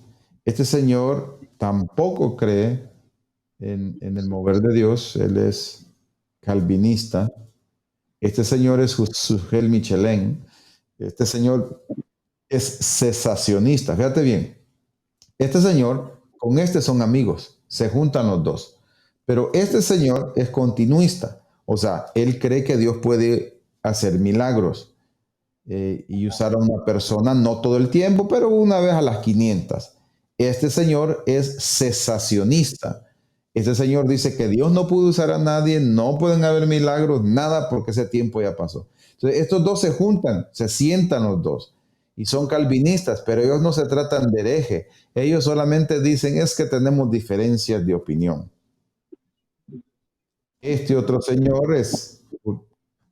este señor tampoco cree en el mover de Dios, él es calvinista. Este señor es Sugel Michelén. Este señor es cesacionista. Fíjate bien, este señor con este son amigos, se juntan los dos. Pero este señor es continuista, o sea, él cree que Dios puede hacer milagros y usar a una persona, no todo el tiempo, pero una vez a las 500. Este señor es cesacionista. Este señor dice que Dios no puede usar a nadie, no pueden haber milagros, nada, porque ese tiempo ya pasó. Entonces, estos dos se juntan, se sientan los dos y son calvinistas, pero ellos no se tratan de hereje. Ellos solamente dicen es que tenemos diferencias de opinión. Este otro señor es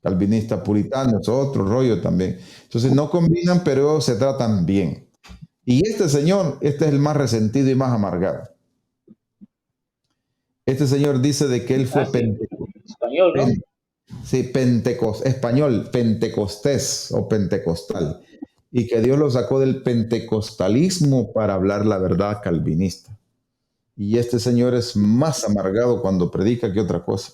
calvinista puritano, es otro rollo también. Entonces no combinan, pero se tratan bien. Y este señor, este es el más resentido y más amargado. Este señor dice de que él fue Ah, sí, español, ¿no? sí, español, pentecostés o pentecostal, y que Dios lo sacó del pentecostalismo para hablar la verdad calvinista. Y este señor es más amargado cuando predica que otra cosa.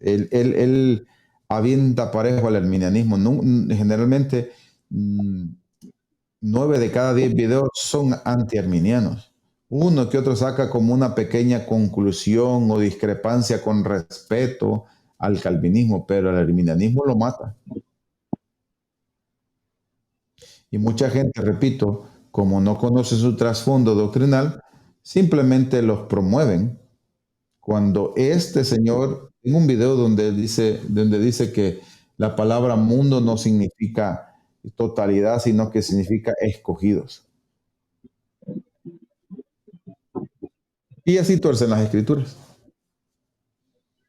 Él avienta parejo al arminianismo. No, generalmente, 9 de cada 10 videos son anti-arminianos. Uno que otro saca como una pequeña conclusión o discrepancia con respeto al calvinismo, pero el arminianismo lo mata. Y mucha gente, repito, como no conoce su trasfondo doctrinal, simplemente los promueven. Cuando este señor, en un video donde dice que la palabra mundo no significa totalidad, sino que significa escogidos. Y así tuercen las escrituras.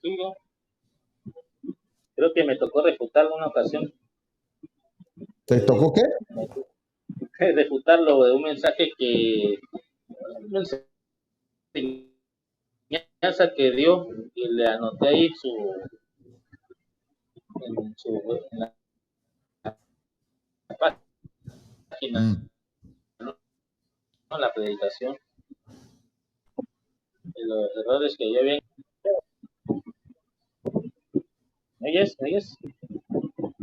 Sí, ¿no? Creo que me tocó refutarlo una ocasión, ¿Te tocó qué? refutarlo de un mensaje una enseñanza que dio y le anoté ahí en la página, Mm. ¿no? En la predicación, de los errores que yo había. ¿Me oyes? ¿Me oyes?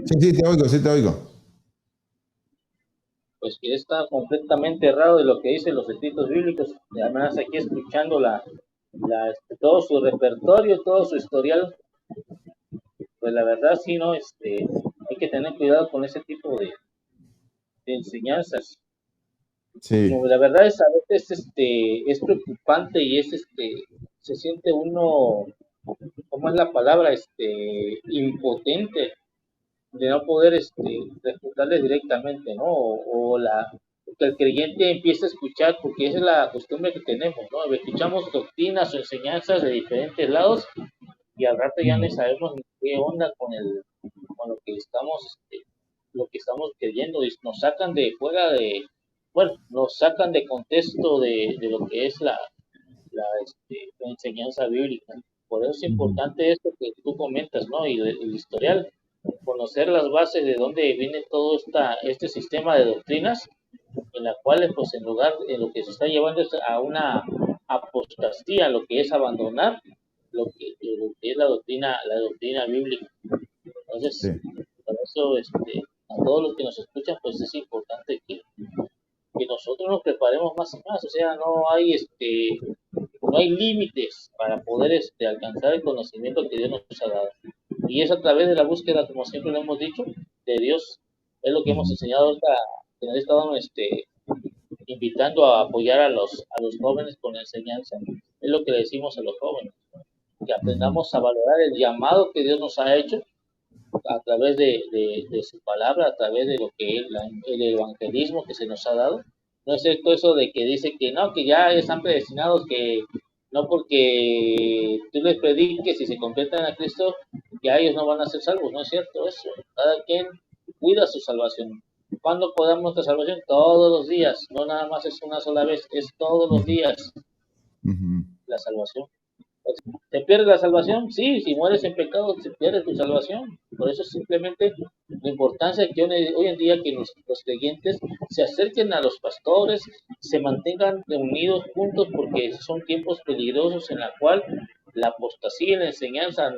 Sí, sí, te oigo, sí te oigo. Pues que está completamente errado de lo que dicen los escritos bíblicos. Y además aquí escuchando todo su repertorio, todo su historial, pues la verdad sí, ¿no? Hay que tener cuidado con ese tipo de enseñanzas. Sí, No, la verdad es a veces es preocupante y se siente uno, ¿cómo es la palabra? Impotente de no poder refutarles directamente, ¿no? Que el creyente empiece a escuchar, porque esa es la costumbre que tenemos, ¿no? Escuchamos doctrinas o enseñanzas de diferentes lados y al rato ya no mm, sabemos ni qué onda con lo que estamos creyendo y nos sacan de fuera bueno, nos sacan de contexto de lo que es la enseñanza bíblica. Por eso es ujú, importante esto que tú comentas, ¿no? Y el historial, conocer las bases de dónde viene todo este sistema de doctrinas, en las cuales, pues, en lo que se está llevando es a una apostasía, lo que es abandonar lo que es la doctrina bíblica. sí, Entonces, por eso, a todos los que nos escuchan, pues es importante que nosotros nos preparemos más y más, o sea, no hay límites para poder alcanzar el conocimiento que Dios nos ha dado. Y es a través de la búsqueda, como siempre lo hemos dicho, de Dios. Es lo que hemos ujú, enseñado ahorita, que nos estaban invitando a apoyar a los jóvenes con la enseñanza. Es lo que le decimos a los jóvenes, que ujú, aprendamos a valorar el llamado que Dios nos ha hecho a través de su palabra, a través de lo que es el evangelismo que se nos ha dado. No es cierto eso de que dice que no, que ya están predestinados, que no porque tú les prediques y se conviertan a Cristo, ya ellos no van a ser salvos. No es cierto eso. Cada quien cuida su salvación. ¿Cuándo podamos nuestra salvación? Todos los días. No nada más es una sola vez, es todos los ujú, días ujú. la salvación. ¿Te pierdes la salvación? Sí, si mueres en pecado, se pierde tu salvación. Por eso simplemente la importancia que hoy en día que los creyentes se acerquen a los pastores, se mantengan reunidos juntos, porque son tiempos peligrosos en la cual la apostasía y la enseñanza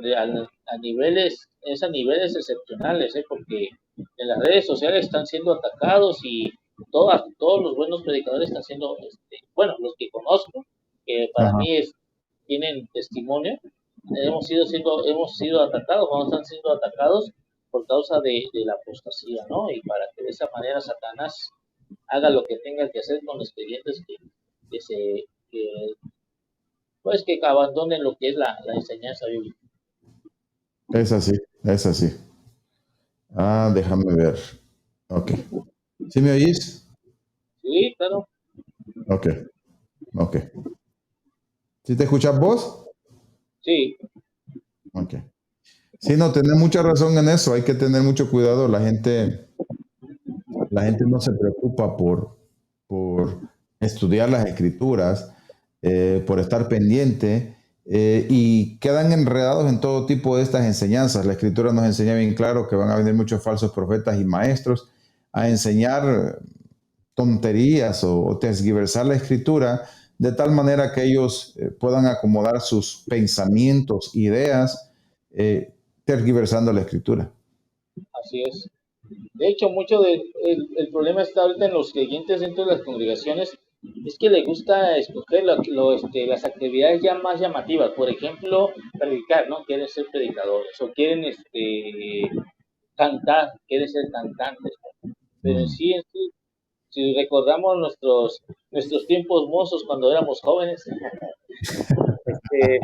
es a niveles excepcionales, porque en las redes sociales están siendo atacados y todos los buenos predicadores están siendo, bueno, los que conozco, que para Ajá. mí tienen testimonio, hemos sido atacados, vamos a estar siendo atacados por causa de la apostasía, ¿no? Y para que de esa manera Satanás haga lo que tenga que hacer con los creyentes que se, que, pues que abandonen lo que es la enseñanza bíblica. Es así, es así. Ah, déjame ver. Ok. ¿Sí me oís? Sí, claro, Ok, ok. ¿Sí te escuchas vos? sí, Ok. Sí, no, tenés mucha razón en eso. Hay que tener mucho cuidado. La gente no se preocupa por estudiar las escrituras, por estar pendiente, y quedan enredados en todo tipo de estas enseñanzas. La escritura nos enseña bien claro que van a venir muchos falsos profetas y maestros a enseñar tonterías o tergiversar la escritura de tal manera que ellos puedan acomodar sus pensamientos, ideas, tergiversando la escritura. así es. De hecho, el problema está ahorita en los creyentes dentro de las congregaciones, es que les gusta escoger las actividades ya más llamativas. Por ejemplo, predicar, ¿no? Quieren ser predicadores o quieren cantar, quieren ser cantantes. pero en sí, si recordamos nuestros tiempos mozos cuando éramos jóvenes, este,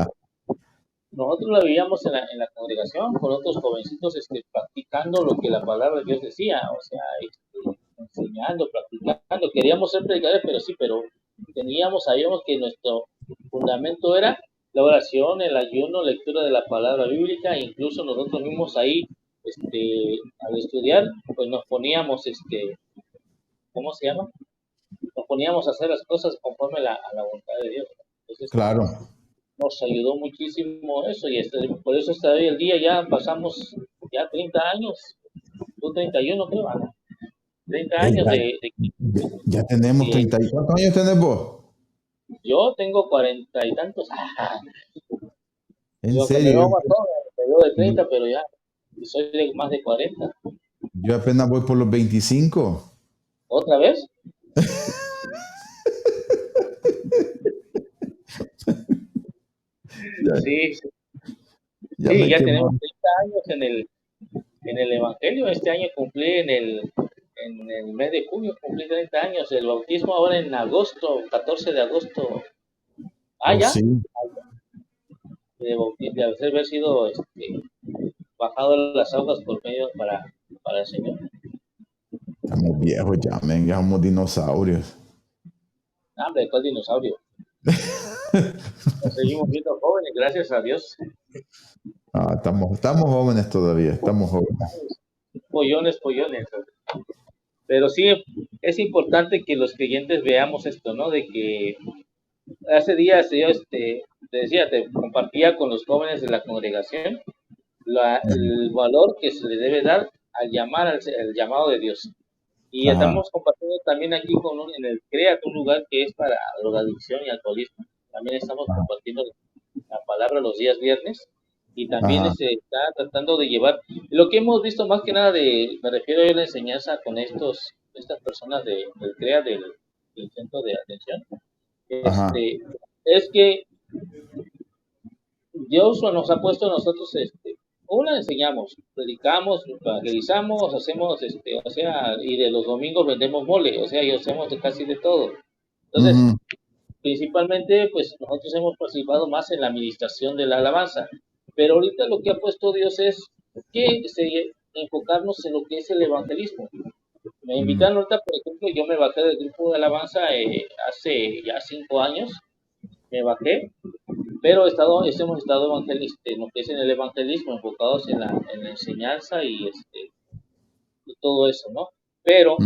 nosotros la vivíamos en la congregación con otros jovencitos practicando lo que la palabra de Dios decía, o sea, enseñando, practicando. Queríamos ser predicadores, pero sí, pero sabíamos que nuestro fundamento era la oración, el ayuno, lectura de la palabra bíblica, e incluso nosotros mismos ahí, al estudiar, pues nos poníamos, ¿cómo se llama? Nos poníamos a hacer las cosas conforme a la voluntad de Dios. Entonces, Claro. nos ayudó muchísimo eso y por eso hasta hoy el día ya pasamos ya 30 años, tú 31 creo, ¿no? 30 Ey, años ya tenemos de- 30. ¿Y cuántos años tenés vos? yo tengo 40 y tantos, En yo que me serio, veo más joven, me veo de 30, pero ya soy de más de 40. yo apenas voy por los 25. ¿Otra vez? Ya, Sí, sí, ya sí, me ya tenemos quemaron. 30 años en el Evangelio. Este año cumplí en el mes de junio, cumplí 30 años. El bautismo ahora en agosto, 14 de agosto. Ah, Oh, ya, sí, de haber sido bajado las aguas por medio para el Señor. estamos viejos ya, men, ya somos dinosaurios. Ah, hombre, ¿cuál dinosaurio? Nos seguimos viendo jóvenes, gracias a Dios. Estamos jóvenes todavía, estamos jóvenes. Pollones, pollones. Pero sí, es importante que los creyentes veamos esto, ¿no? De que hace días yo te decía, te compartía con los jóvenes de la congregación el valor que se le debe dar al llamar al llamado de Dios. Y Ajá, estamos compartiendo también aquí en el CREAT, un lugar que es para drogadicción y alcoholismo. También estamos ajá, compartiendo la palabra los días viernes y también ajá, se está tratando de llevar lo que hemos visto más que nada me refiero a la enseñanza con estas personas del CREA, del Centro de Atención, ajá. es que Dios nos ha puesto a nosotros, una enseñamos, predicamos, evangelizamos, hacemos, o sea, y de los domingos vendemos mole, o sea, y hacemos casi de todo. Entonces, Ujú, principalmente, pues nosotros hemos participado más en la administración de la alabanza, pero ahorita lo que ha puesto Dios es que enfocarnos en lo que es el evangelismo. Me ujú. invitaron ahorita, por ejemplo, yo me bajé del grupo de alabanza hace ya 5 años, me bajé, pero hemos estado en lo que es en el evangelismo, enfocados en la enseñanza y todo eso, ¿no? Pero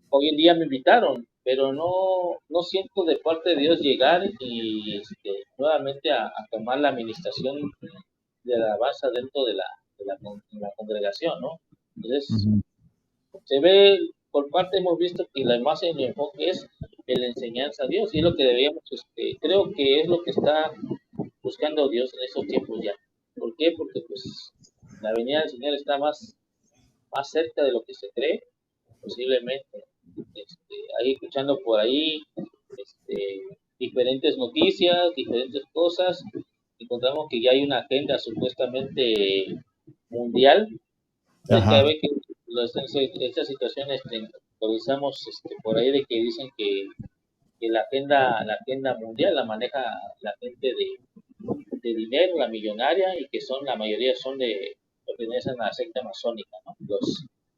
hoy en día me invitaron, pero no siento de parte de Dios llegar y nuevamente a tomar la administración de la base dentro de la congregación, ¿no? Entonces, Ujú. se ve, por parte hemos visto que la más en el enfoque es en la enseñanza a Dios y es lo que debíamos, creo que es lo que está buscando Dios en estos tiempos ya. ¿Por qué? Porque pues la venida del Señor está más cerca de lo que se cree, posiblemente. Ahí escuchando por ahí diferentes noticias, diferentes cosas, encontramos que ya hay una agenda supuestamente mundial. Es que a Ajá. veces que estas situaciones revisamos por ahí de que dicen que la agenda mundial la maneja la gente de dinero, la millonaria, y que la mayoría pertenecen a la secta masónica, ¿no?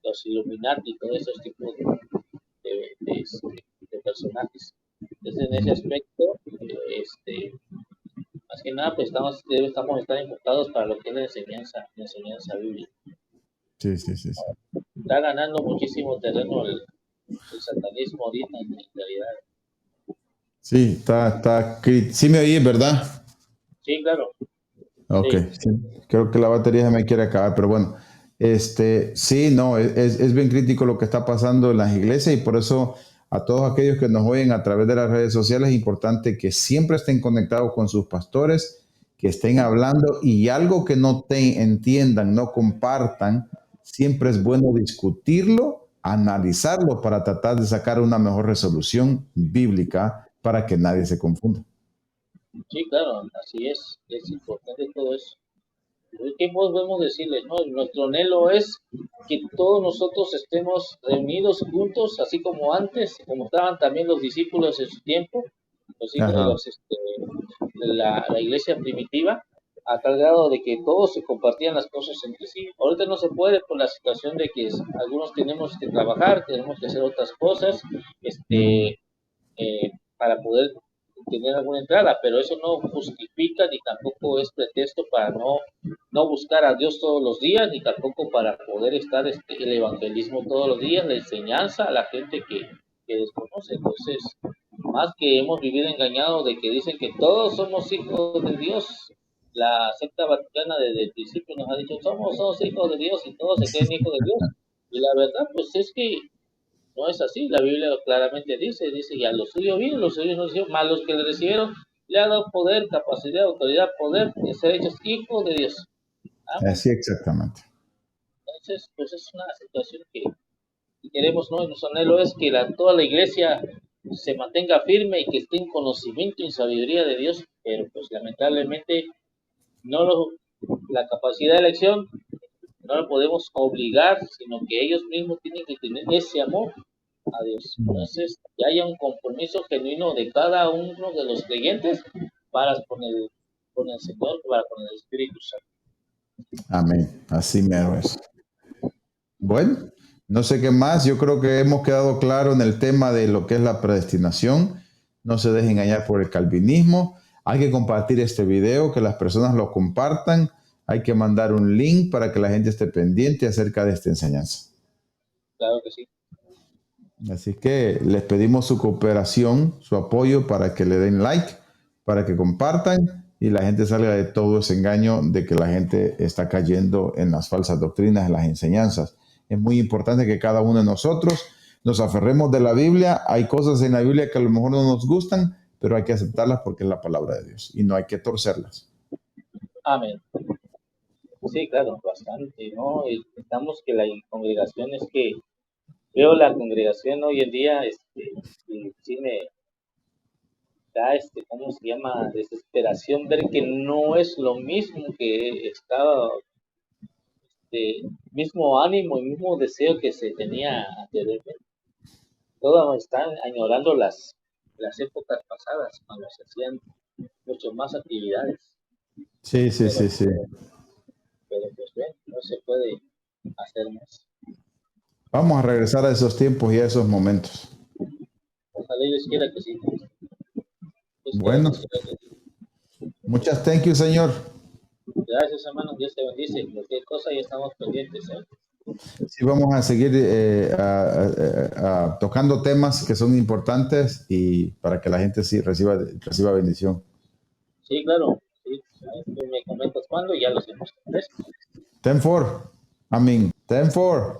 Los Illuminati, todos esos tipos de personajes. Entonces, en ese Ujú. aspecto, más que nada, pues estamos estar enfocados para lo que es la enseñanza bíblica. Sí, sí, sí, sí. Está ganando muchísimo terreno el satanismo ahorita, en realidad. Sí, sí me oí, ¿verdad? Sí, claro, Ok, sí, sí. Creo que la batería se me quiere acabar, pero bueno, sí, no, es bien crítico lo que está pasando en las iglesias y por eso a todos aquellos que nos oyen a través de las redes sociales es importante que siempre estén conectados con sus pastores, que estén hablando y algo que no te entiendan, no compartan, siempre es bueno discutirlo, analizarlo para tratar de sacar una mejor resolución bíblica para que nadie se confunda. sí, claro, así es importante todo eso. ¿Qué podemos decirles? ¿No? Nuestro anhelo es que todos nosotros estemos reunidos juntos, así como antes, como estaban también los discípulos en su tiempo, los hijos de Ajá. la iglesia primitiva, a tal grado de que todos se compartían las cosas entre sí. Ahorita no se puede por la situación de que algunos tenemos que trabajar, tenemos que hacer otras cosas, Mm. para poder tener alguna entrada, pero eso no justifica ni tampoco es pretexto para no buscar a Dios todos los días, ni tampoco para poder estar el evangelismo todos los días, la enseñanza a la gente que desconoce. Entonces, más que hemos vivido engañados de que dicen que todos somos hijos de Dios, la secta vaticana desde el principio nos ha dicho somos hijos de Dios y todos se creen hijos de Dios. Y la verdad, pues es que no es así, la Biblia claramente dice, y a los suyos vino, los suyos no recibieron, más los que le recibieron, le ha dado poder, capacidad, autoridad, poder de ser hechos hijos de Dios. Amén. Así exactamente. Entonces, pues es una situación que queremos, ¿no? Y nuestro anhelo es que toda la iglesia se mantenga firme y que esté en conocimiento y en sabiduría de Dios, pero pues lamentablemente no la capacidad de elección no lo podemos obligar, sino que ellos mismos tienen que tener ese amor a Dios. Entonces, que haya un compromiso genuino de cada uno de los creyentes para con el Señor, para con el Espíritu Santo. Amén. Así mero es. Bueno, no sé qué más. Yo creo que hemos quedado claro en el tema de lo que es la predestinación. No se deje engañar por el calvinismo. Hay que compartir este video, que las personas lo compartan. Hay que mandar un link para que la gente esté pendiente acerca de esta enseñanza. Claro que sí. Así que les pedimos su cooperación, su apoyo para que le den like, para que compartan y la gente salga de todo ese engaño de que la gente está cayendo en las falsas doctrinas, en las enseñanzas. Es muy importante que cada uno de nosotros nos aferremos de la Biblia. Hay cosas en la Biblia que a lo mejor no nos gustan, pero hay que aceptarlas porque es la palabra de Dios y no hay que torcerlas. Amén. Sí, claro, bastante, ¿no? Estamos que la congregación es que veo la congregación hoy en día, y sí me da, ¿cómo se llama? Desesperación ver que no es lo mismo que estaba, mismo ánimo y mismo deseo que se tenía anteriormente. Todos están añorando las épocas pasadas, cuando se hacían mucho más actividades, Sí, sí, pero, sí, sí. pero pues bien, no se puede hacer más. Vamos a regresar a esos tiempos y a esos momentos. Ojalá Dios quiera que sí. Bueno, Dios quiera que sí. muchas thank you, señor. Gracias, hermano. Dios te bendice. Cualquier cosa ya estamos pendientes, ¿eh? Sí, vamos a seguir tocando temas que son importantes y para que la gente sí reciba bendición. Sí, claro. Sí. Tú me comentas cuándo y ya lo hacemos. ¿Ves? 10-4. I mean, 10-4.